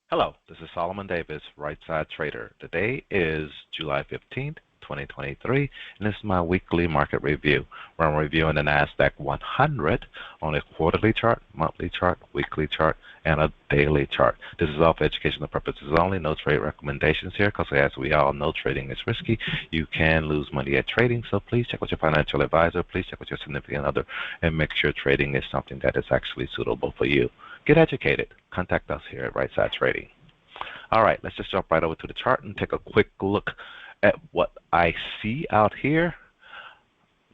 Hello, this is Solomon Davis, Right Side Trader. Today is July 15th, 2023, and this is my weekly market review where I'm reviewing the Nasdaq 100 on a quarterly chart, monthly chart, weekly chart, and a daily chart. This is all for educational purposes only, no trade recommendations here because as we all know, trading is risky. You can lose money at trading, so please check with your financial advisor, please check with your significant other, and make sure trading is something that is actually suitable for you. Get educated. Contact us here at Right Side Trading. All right, let's just jump right over to the chart and take a quick look at what I see out here.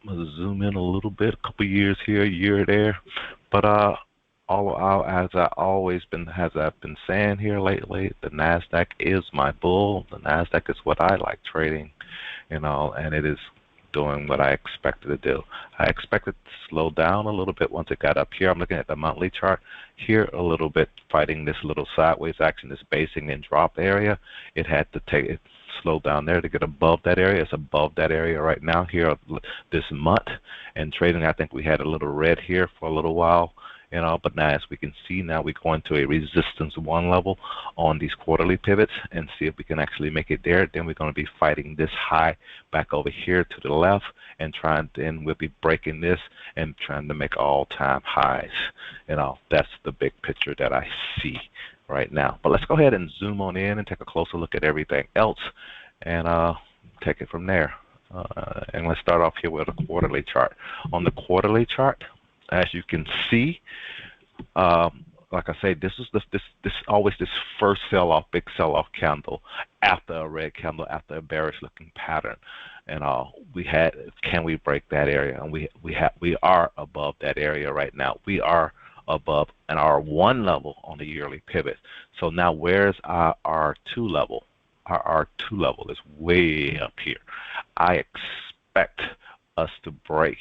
I'm going to zoom in a little bit, a couple years here, a year there. But as I've been saying here lately, the Nasdaq is my bull. The Nasdaq is what I like trading, and it is doing what I expected to do. I expected to slow down a little bit once it got up here. I'm looking at the monthly chart here a little bit, fighting this little sideways action, this basing and drop area. It had to take it slow down there to get above that area. It's above that area right now here this month. And trading, I think we had a little red here for a little while. But now as we can see, now we're going to a resistance 1 level on these quarterly pivots and see if we can actually make it there. Then we're going to be fighting this high back over here to the left and then we'll be breaking this and trying to make all-time highs. That's the big picture that I see right now. But let's go ahead and zoom on in and take a closer look at everything else and take it from there. And let's start off here with a quarterly chart. On the quarterly chart, as you can see, like I say, this is always this first sell-off, big sell-off candle after a red candle, after a bearish-looking pattern, and can we break that area? And we are above that area right now. We are above an R1 level on the yearly pivot. So now, where's our R2 level? Our R2 level is way up here. I expect us to break,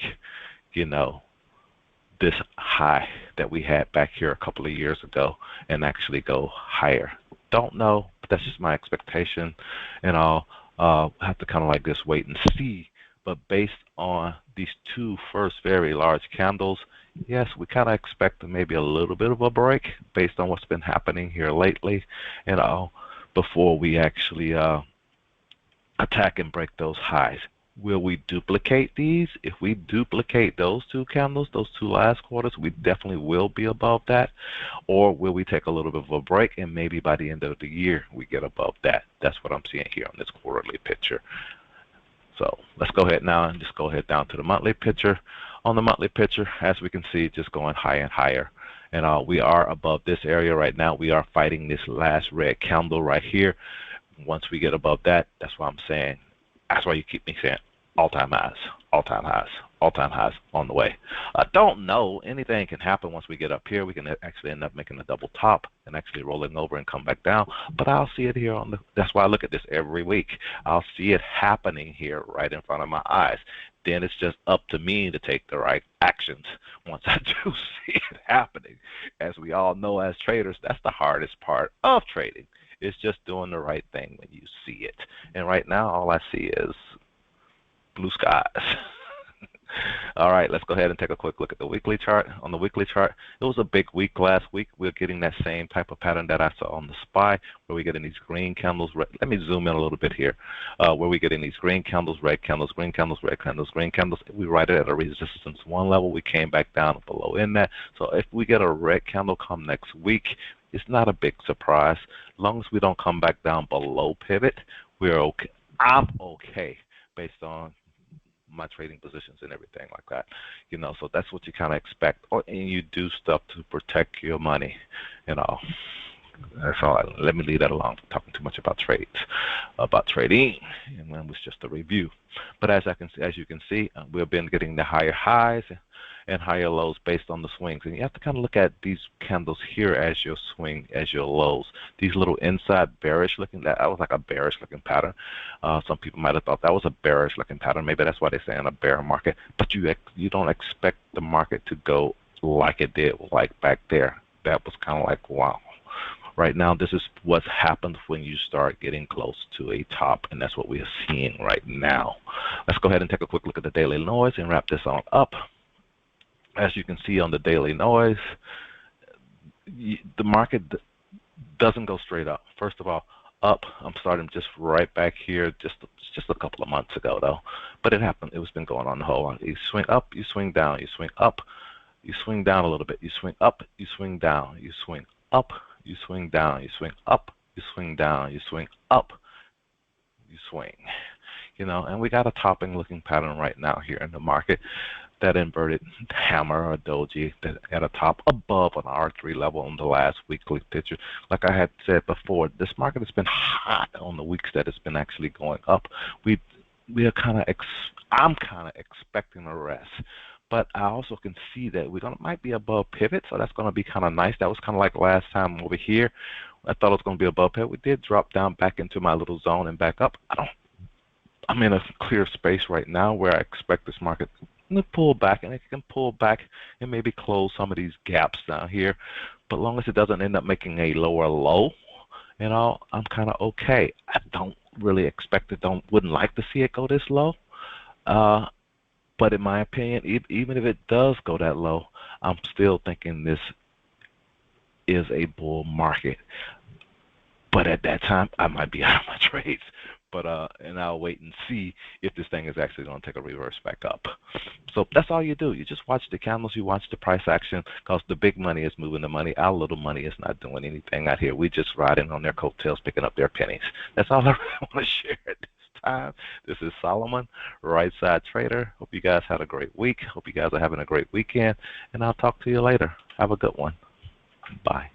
this high that we had back here a couple of years ago and actually go higher. Don't know, but that's just my expectation, and I'll have to kind of like just wait and see. But based on these two first very large candles, yes, we kind of expect maybe a little bit of a break based on what's been happening here lately, before we actually attack and break those highs. Will we duplicate these? If we duplicate those two candles, those two last quarters, we definitely will be above that. Or will we take a little bit of a break and maybe by the end of the year we get above that? That's what I'm seeing here on this quarterly picture. So let's go ahead now and just go ahead down to the monthly picture. On the monthly picture, as we can see, just going higher and higher. And we are above this area right now. We are fighting this last red candle right here. Once we get above that, that's what I'm saying. That's why you keep me saying all-time highs, all-time highs, all-time highs on the way. I don't know. Anything can happen once we get up here. We can actually end up making a double top and actually rolling over and come back down. But I'll see it here that's why I look at this every week. I'll see it happening here right in front of my eyes. Then it's just up to me to take the right actions once I do see it happening. As we all know as traders, that's the hardest part of trading. It's just doing the right thing when you see it. And right now, all I see is blue skies. All right, let's go ahead and take a quick look at the weekly chart. On the weekly chart, it was a big week last week. We're getting that same type of pattern that I saw on the SPY, where we're getting these green candles. Let me zoom in a little bit here. Where we're getting these green candles, red candles, green candles, red candles, green candles. We right at a resistance 1 level. We came back down below in that. So if we get a red candle come next week, it's not a big surprise. As long as we don't come back down below pivot, we're okay. I'm okay based on my trading positions and everything like that. So that's what you kind of expect. And you do stuff to protect your money. That's all. Let me leave that alone. I'm talking too much about trading, and that was just a review. But as you can see, we've been getting the higher highs and higher lows based on the swings. And you have to kind of look at these candles here as your swing, as your lows. These little inside bearish looking, that was like a bearish looking pattern. Some people might have thought that was a bearish looking pattern. Maybe that's why they say in a bear market. But you don't expect the market to go like it did, like back there. That was kind of like, wow. Right now, this is what happens when you start getting close to a top, and that's what we are seeing right now. Let's go ahead and take a quick look at the daily noise and wrap this on up. As you can see on the daily noise, the market doesn't go straight up. First of all, up. I'm starting just right back here, just a couple of months ago though. But it happened. It was been going on the whole long. You swing up, you swing down, you swing up, you swing down a little bit. You swing up, you swing down, you swing up, you swing down, you swing up, you swing down, you swing up, you swing. You know, and we got a topping looking pattern right now here in the market. That inverted hammer or doji that at a top above an R3 level on the last weekly picture. Like I had said before, this market has been hot on the weeks that it's been actually going up. We are kind of I'm kind of expecting a rest, but I also can see that we're gonna might be above pivot, so that's gonna be kind of nice. That was kind of like last time over here. I thought it was gonna be above pivot. We did drop down back into my little zone and back up. I'm in a clear space right now where I expect this market to pull back, and it can pull back and maybe close some of these gaps down here. But long as it doesn't end up making a lower low, you know, I'm kind of okay. I don't really expect it. Wouldn't like to see it go this low. Uh, but in my opinion, even if it does go that low, I'm still thinking this is a bull market. But at that time, I might be out of my trades. But and I'll wait and see if this thing is actually going to take a reverse back up. So that's all you do. You just watch the candles, you watch the price action, because the big money is moving the money. Our little money is not doing anything out here. We just riding on their coattails, picking up their pennies. That's all I really want to share at this time. This is Solomon, Right Side Trader. Hope you guys had a great week. Hope you guys are having a great weekend, and I'll talk to you later. Have a good one. Bye.